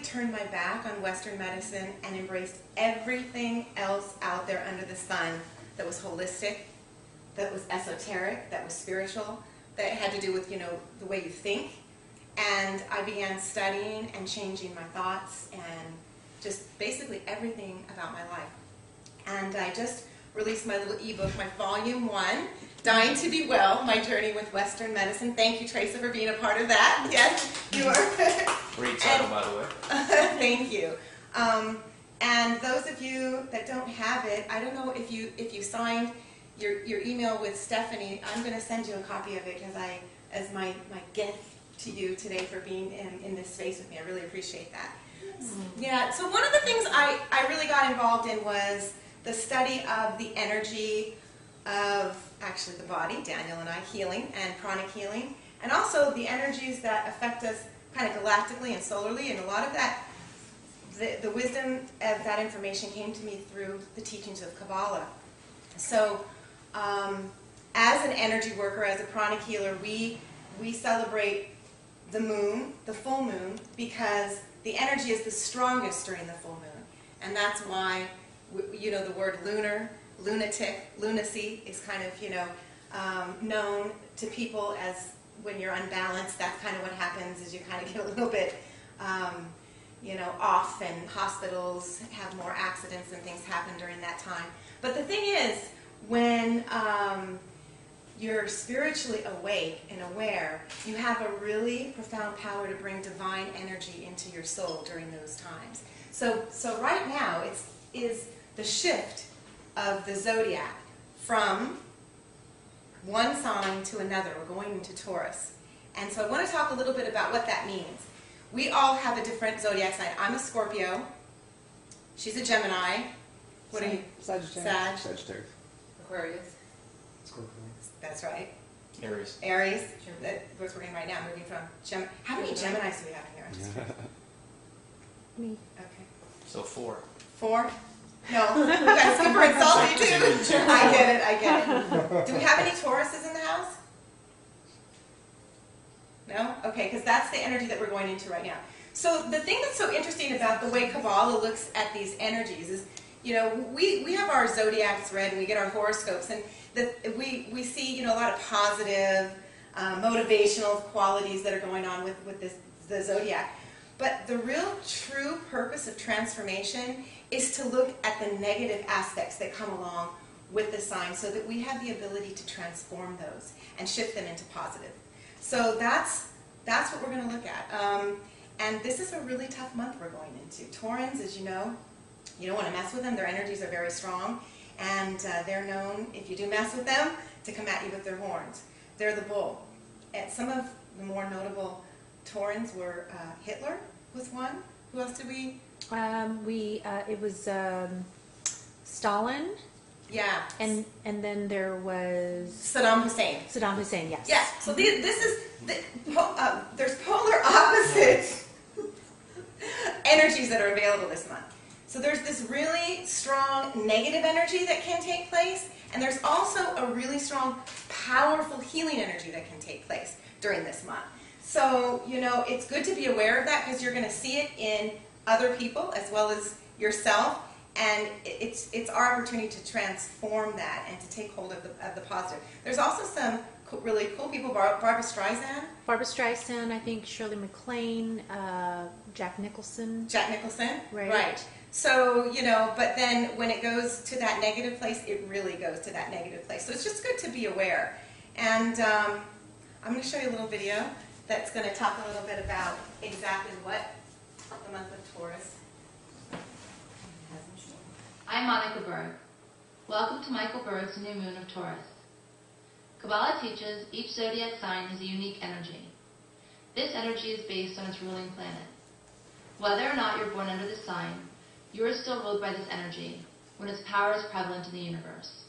turned my back on Western medicine and embraced everything else out there under the sun that was holistic, that was esoteric, that was spiritual, that had to do with, you know, the way you think. And I began studying and changing my thoughts and just basically everything about my life. And I just released my little ebook, my volume 1, Dying to Be Well, My Journey with Western Medicine. Thank you, Teresa, for being a part of that. Yes, you are. Great title, by the way. Thank you. And those of you that don't have it, I don't know if you signed your email with Stephanie. I'm going to send you a copy of it as my gift to you today for being in this space with me. I really appreciate that. Yeah, so one of the things I really got involved in was the study of the energy of actually the body, Daniel and I, healing and pranic healing, and also the energies that affect us kind of galactically and solarly, and a lot of that, the wisdom of that information came to me through the teachings of Kabbalah. So as an energy worker, as a pranic healer, we celebrate the moon, the full moon, because the energy is the strongest during the full moon. And that's why, you know, the word lunar, lunatic, lunacy is kind of, you know, known to people as when you're unbalanced. That's kind of what happens, is you kind of get a little bit, you know, off, and hospitals have more accidents and things happen during that time. But the thing is, when you're spiritually awake and aware, you have a really profound power to bring divine energy into your soul during those times. So right now, is the shift of the zodiac from one sign to another. We're going into Taurus. And so I want to talk a little bit about what that means. We all have a different zodiac sign. I'm a Scorpio. She's a Gemini. What are you? Sagittarius. Sagittarius. Aquarius. Scorpio. That's right. Aries. Aries. That's what we're in right now, moving from Gemini. How many Geminis do we have in here? Me. Okay. So 4. 4? No, you guys super insulting too. I get it. Do we have any Tauruses in the house? No? Okay, because that's the energy that we're going into right now. So the thing that's so interesting about the way Kabbalah looks at these energies is, you know, we have our zodiacs read and we get our horoscopes, and we see, you know, a lot of positive, motivational qualities that are going on with the zodiac. But the real true purpose of transformation is to look at the negative aspects that come along with the sign, so that we have the ability to transform those and shift them into positive. So that's what we're going to look at. And this is a really tough month we're going into. Taurans, as you know, you don't want to mess with them. Their energies are very strong, and they're known, if you do mess with them, to come at you with their horns. They're the bull. And some of the more notable Taurans were Hitler was one. Who else did we? It was Stalin. Yeah. And then there was Saddam Hussein. Saddam Hussein, yes. Yeah. So there's polar opposite energies that are available this month. So there's this really strong negative energy that can take place, and there's also a really strong, powerful healing energy that can take place during this month. So, you know, it's good to be aware of that, because you're going to see it in other people as well as yourself, and it's our opportunity to transform that and to take hold of the positive. There's also some really cool people. Barbara Streisand. Barbara Streisand, I think Shirley MacLaine, Jack Nicholson. Jack Nicholson, right. So, you know, but then when it goes to that negative place, it really goes to that negative place. So it's just good to be aware. And I'm going to show you a little video that's going to talk a little bit about exactly what the month of Taurus has in store. I'm Monica Berg. Welcome to Michael Berg's New Moon of Taurus. Kabbalah teaches each zodiac sign has a unique energy. This energy is based on its ruling planet. Whether or not you're born under this sign, you are still ruled by this energy when its power is prevalent in the universe.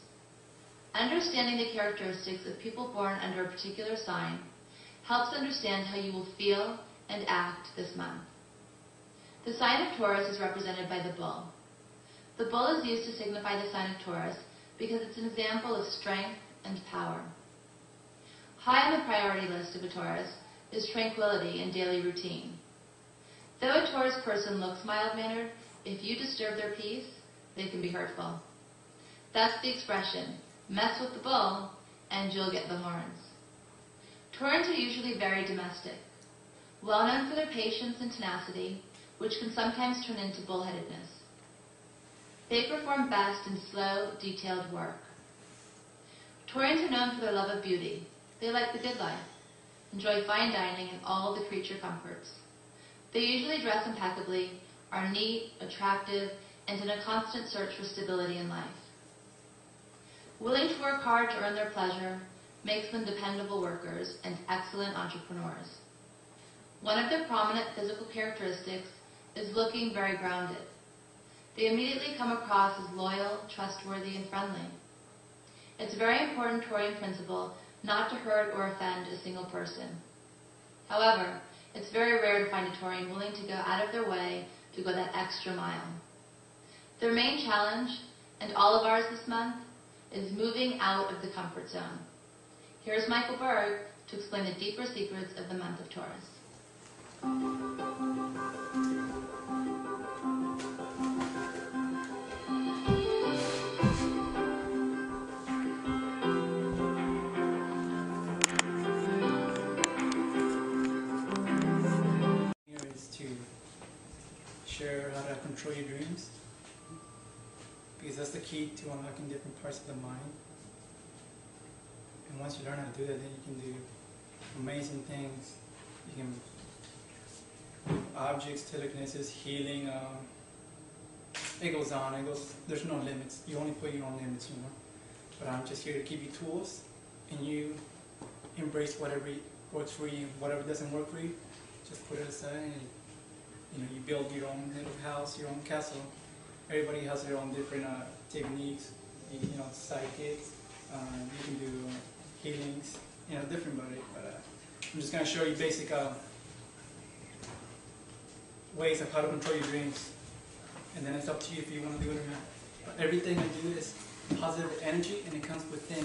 Understanding the characteristics of people born under a particular sign helps understand how you will feel and act this month. The sign of Taurus is represented by the bull. The bull is used to signify the sign of Taurus because it's an example of strength and power. High on the priority list of a Taurus is tranquility and daily routine. Though a Taurus person looks mild-mannered, if you disturb their peace, they can be hurtful. That's the expression, mess with the bull, and you'll get the horns. Taurans are usually very domestic, well known for their patience and tenacity, which can sometimes turn into bullheadedness. They perform best in slow, detailed work. Taurians are known for their love of beauty. They like the good life, enjoy fine dining and all the creature comforts. They usually dress impeccably, are neat, attractive, and in a constant search for stability in life. Willing to work hard to earn their pleasure makes them dependable workers and excellent entrepreneurs. One of their prominent physical characteristics is looking very grounded. They immediately come across as loyal, trustworthy, and friendly. It's a very important Taurian principle not to hurt or offend a single person. However, it's very rare to find a Taurian willing to go out of their way to go that extra mile. Their main challenge, and all of ours this month, is moving out of the comfort zone. Here's Michael Berg to explain the deeper secrets of the month of Taurus. Here is to share how to control your dreams, because that's the key to unlocking different parts of the mind. And once you learn how to do that, then you can do amazing things. You can move objects, telekinesis, healing. It goes on. It goes. There's no limits. You only put your own limits, you know. But I'm just here to give you tools, and you embrace whatever works for you. Whatever doesn't work for you, just put it aside. And, you build your own little house, your own castle. Everybody has their own different techniques. Psychics. You can do healings. Different about it. But I'm just going to show you basic ways of how to control your dreams. And then it's up to you if you want to do it or not. But everything I do is positive energy, and it comes within.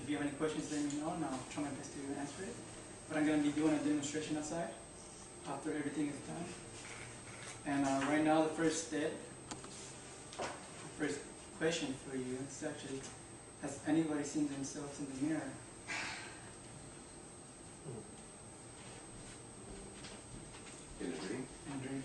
If you have any questions, let me know, and I'll try my best to answer it. But I'm going to be doing a demonstration outside after everything is done. And right now, the first question for you is actually, has anybody seen themselves in the mirror? In a dream? In a dream.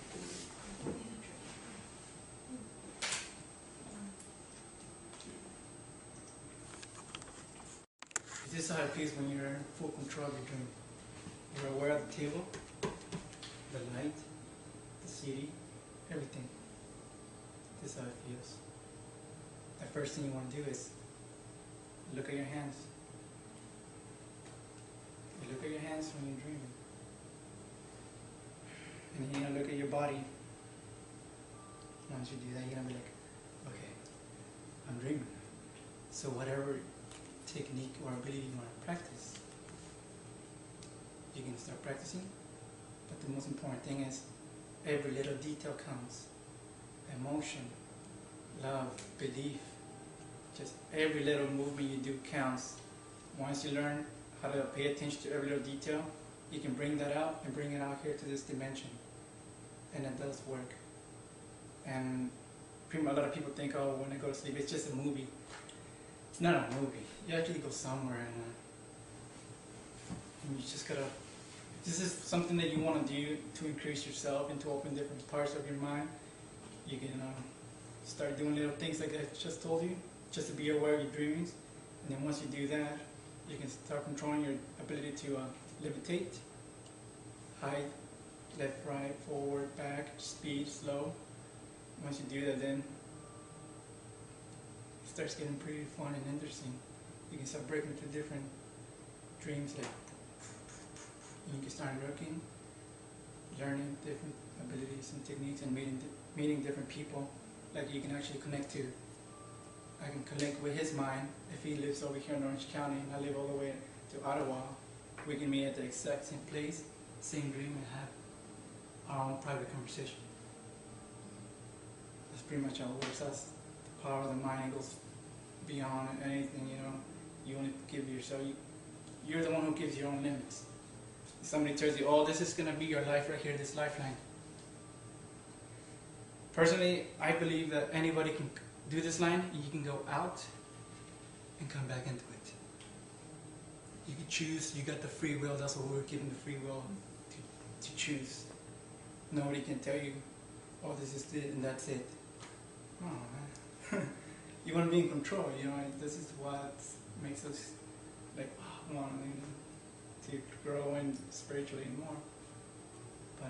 This is how it feels when you're in full control of your dream. You're aware of the table, the light, the CD, everything. This is how it feels. The first thing you want to do is look at your hands. You look at your hands when you're dreaming. And then you're going to look at your body. Once you do that, you're going to be like, okay, I'm dreaming. So whatever technique or ability you want to practice, you can start practicing. But the most important thing is every little detail counts. Emotion, love, belief, just every little movement you do counts. Once you learn how to pay attention to every little detail, you can bring that out and bring it out here to this dimension. And it does work. And pretty much a lot of people think, oh, when I go to sleep, it's just a movie. It's not a movie. You actually go somewhere, and you just gotta. This is something that you want to do to increase yourself and to open different parts of your mind. You can start doing little things like I just told you, just to be aware of your dreamings. And then once you do that, you can start controlling your ability to levitate, height, left, right, forward, back, speed, slow. Once you do that, then it starts getting pretty fun and interesting. You can start breaking through different dreams, like, and you can start working, learning different abilities and techniques, and meeting different people. Like you can actually connect to. I can connect with his mind if he lives over here in Orange County and I live all the way to Ottawa. We can meet at the exact same place, same dream, and have our own private conversation. That's pretty much how it works. That's the power of the mind. It goes beyond anything, you know. You only give yourself, you're the one who gives your own limits. somebody tells you, oh, this is going to be your life right here, this lifeline. Personally, I believe that anybody can do this line, and you can go out and come back into it. You can choose, you got the free will, that's what we're given, the free will to choose. Nobody can tell you, oh, this is it and that's it. Oh, man. You want to be in control, you know, this is what makes us like wanting to grow in spiritually more. But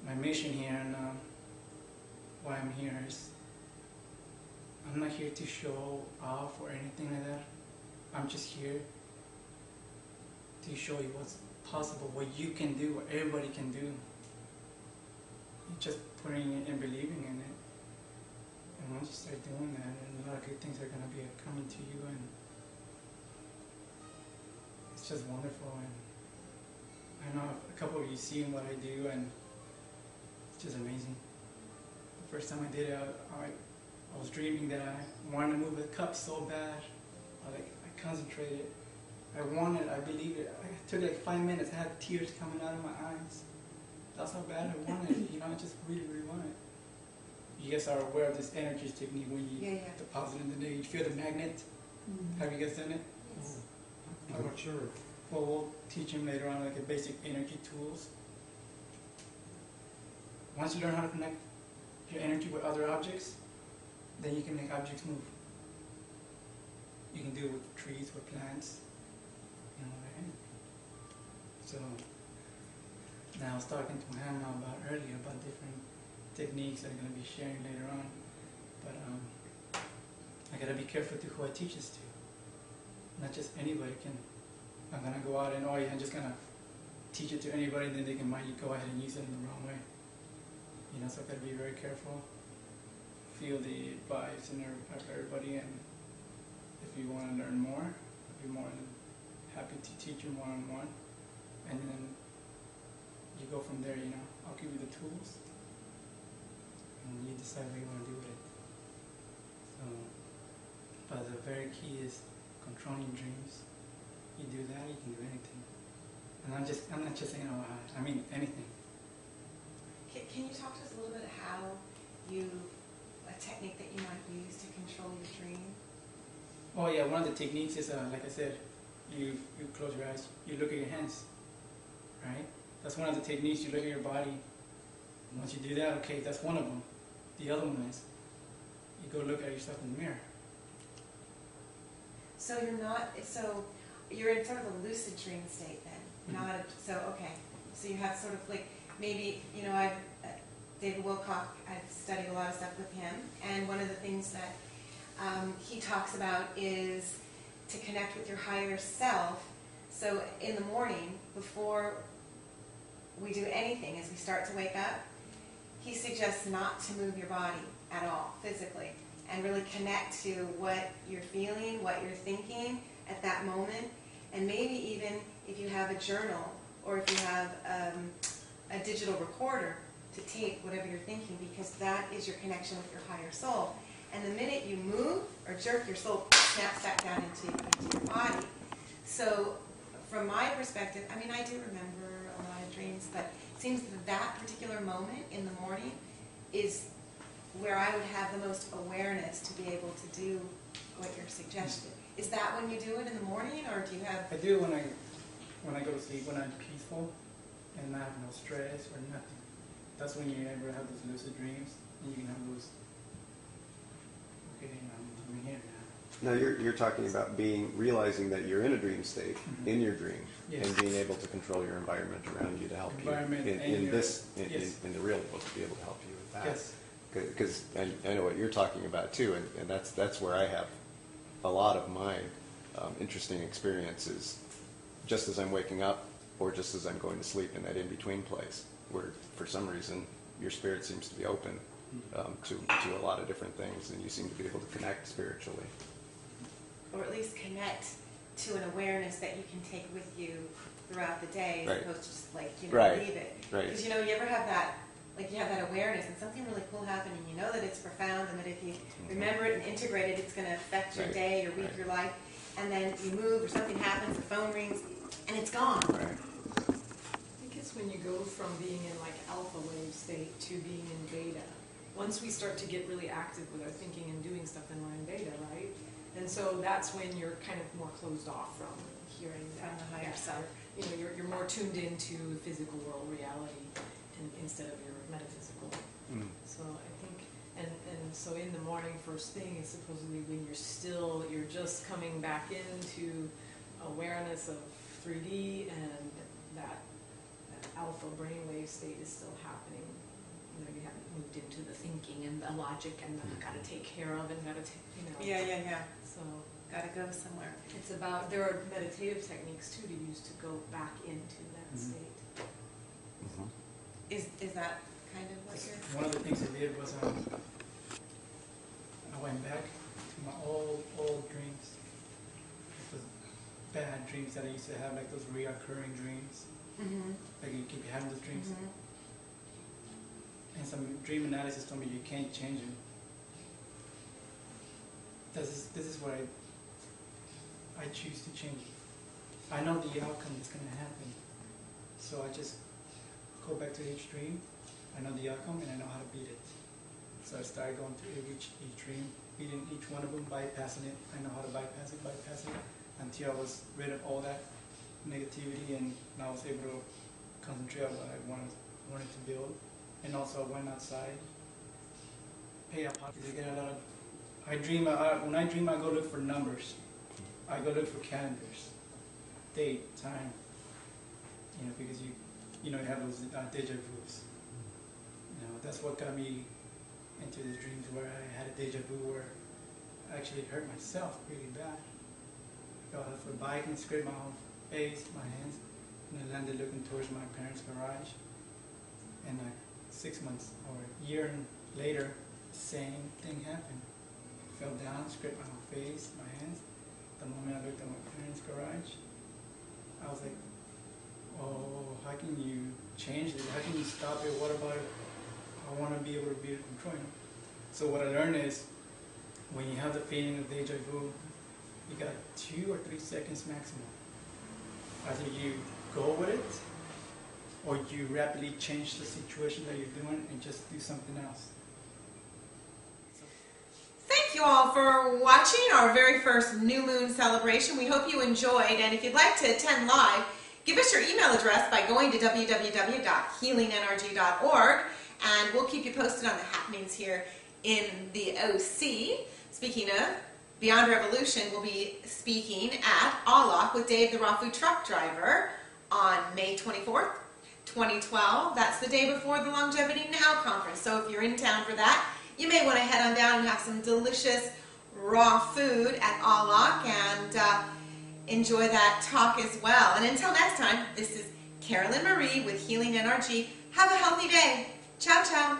my mission here and why I'm here is I'm not here to show off or anything like that. I'm just here to show you what's possible, what you can do, what everybody can do. You're just putting it and believing in it. And once you start doing that, and a lot of good things are going to be coming to you, and it's just wonderful. And I know a couple of you seen what I do, and it's just amazing. The first time I did it, I was dreaming that I wanted to move the cup so bad. I concentrated. I wanted, I believed it. It took like 5 minutes. I had tears coming out of my eyes. That's how bad I wanted it. You know, I just really, really wanted it. You guys are aware of this energy technique when you deposit in the day. You feel the magnet? Mm-hmm. Have you guys done it? Yes. I'm not sure. Well, we'll teach them later on like the basic energy tools. Once you learn how to connect your energy with other objects, then you can make objects move. You can do it with trees, with plants, you know, right? So, now I was talking to Hannah about earlier about different techniques that I'm going to be sharing later on. But I got to be careful to who I teach this to. Not just anybody can. I'm going to go out and, oh yeah, I'm just going to teach it to anybody, and then they can might go ahead and use it in the wrong way. You know, so I've got to be very careful. Feel the vibes of everybody, and if you want to learn more, I'd be more than happy to teach you one-on-one. And then you go from there, you know. I'll give you the tools, and you decide what you want to do with it. So, but the very key is controlling your dreams. You do that, you can do anything. And I'm not just saying, oh, I mean anything. Can you talk to us a little bit how a technique that you might use to control your dream? Oh yeah, one of the techniques is, like I said, you close your eyes, you look at your hands, right? That's one of the techniques. You look at your body. Once you do that, okay, that's one of them. The other one is, you go look at yourself in the mirror. So you're in sort of a lucid dream state then, okay. So you have sort of like, maybe, you know, David Wilcock, I've studied a lot of stuff with him, and one of the things that he talks about is to connect with your higher self. So in the morning, before we do anything, as we start to wake up, he suggests not to move your body at all, physically, and really connect to what you're feeling, what you're thinking at that moment, and maybe even if you have a journal, or if you have a digital recorder, to tape whatever you're thinking, because that is your connection with your higher soul. And the minute you move or jerk, your soul snaps back down into your body. So from my perspective, I mean, I do remember a lot of dreams, but it seems that particular moment in the morning is where I would have the most awareness to be able to do what you're suggesting. Is that when you do it in the morning, or do you have... I do when I go to sleep, when I'm peaceful and I have no stress or nothing. That's when you ever have those lucid dreams, and you can have those, okay, I'm here now. Now you're talking about realizing that you're in a dream state, in your dream, yes, and being able to control your environment around you to help you in the real world, to be able to help you with that. Yes. Because I know what you're talking about too, and that's where I have a lot of my interesting experiences, just as I'm waking up or just as I'm going to sleep, in that in-between place, where for some reason your spirit seems to be open to a lot of different things, and you seem to be able to connect spiritually. Or at least connect to an awareness that you can take with you throughout the day, as Right. opposed to just like, Right. leave it. Right. Because you ever have that, like you have that awareness and something really cool happened, and you know that it's profound, and that if you remember it and integrate it, it's going to affect your Right. day, your week, Right. your life. And then you move, or something happens, the phone rings, and it's gone. Right. I think it's when you go from being in like alpha wave state to being in beta. Once we start to get really active with our thinking and doing stuff, then we're in beta, right? And so that's when you're kind of more closed off from hearing that. the higher self. You know, you're more tuned into physical world reality instead of your metaphysical. Mm. So I think, and so in the morning, first thing is supposedly when you're just coming back into awareness of 3D, and that alpha brainwave state is still happening. You know, you haven't moved into the thinking and the logic and the gotta take care of and gotta take, you know. Yeah. So Gotta go somewhere. it's about, there are meditative techniques too to use to go back into that state. Mhm. Is that kind of what you're? One of the things I did was I went back to my old dreams. Those bad dreams that I used to have, like those reoccurring dreams. Mm-hmm. Like you keep having those dreams. Mm-hmm. And some dream analysis told me you can't change them. This is where I choose to change it. I know the outcome that's going to happen. So I just go back to each dream. I know the outcome and I know how to beat it. So I started going through each dream, beating each one of them, bypassing it. I know how to bypass it, until I was rid of all that negativity, and I was able to concentrate on what I wanted to build. And also I went outside, pay a pot to get a lot of. When I dream, I go look for numbers. I go look for calendars, date, time. You know, because you have those deja vus. You know, that's what got me into the dreams where I had a deja vu where I actually hurt myself really bad. I got off a bike and scraped my own face, my hands, and I landed looking towards my parents' garage. And 6 months or a year later, the same thing happened. I fell down, scraped my own face, my hands. The moment I looked at my parents' garage, I was like, oh, how can you change this? How can you stop it? What about it? I want to be able to be in control. So what I learned is, when you have the feeling of deja vu, you got 2 or 3 seconds maximum. Either you go with it, or you rapidly change the situation that you're doing and just do something else. Thank you all for watching our very first New Moon celebration. We hope you enjoyed, and if you'd like to attend live, give us your email address by going to www.healingenergy.org, and we'll keep you posted on the happenings here in the OC. Speaking of, Beyond Revolution will be speaking at Alok with Dave the Rafu truck driver on May 24th, 2012. That's the day before the Longevity Now conference. So if you're in town for that, you may want to head on down and have some delicious raw food at Alok and enjoy that talk as well. And until next time, this is Carolyn Marie with Healing NRG. Have a healthy day. Ciao, ciao.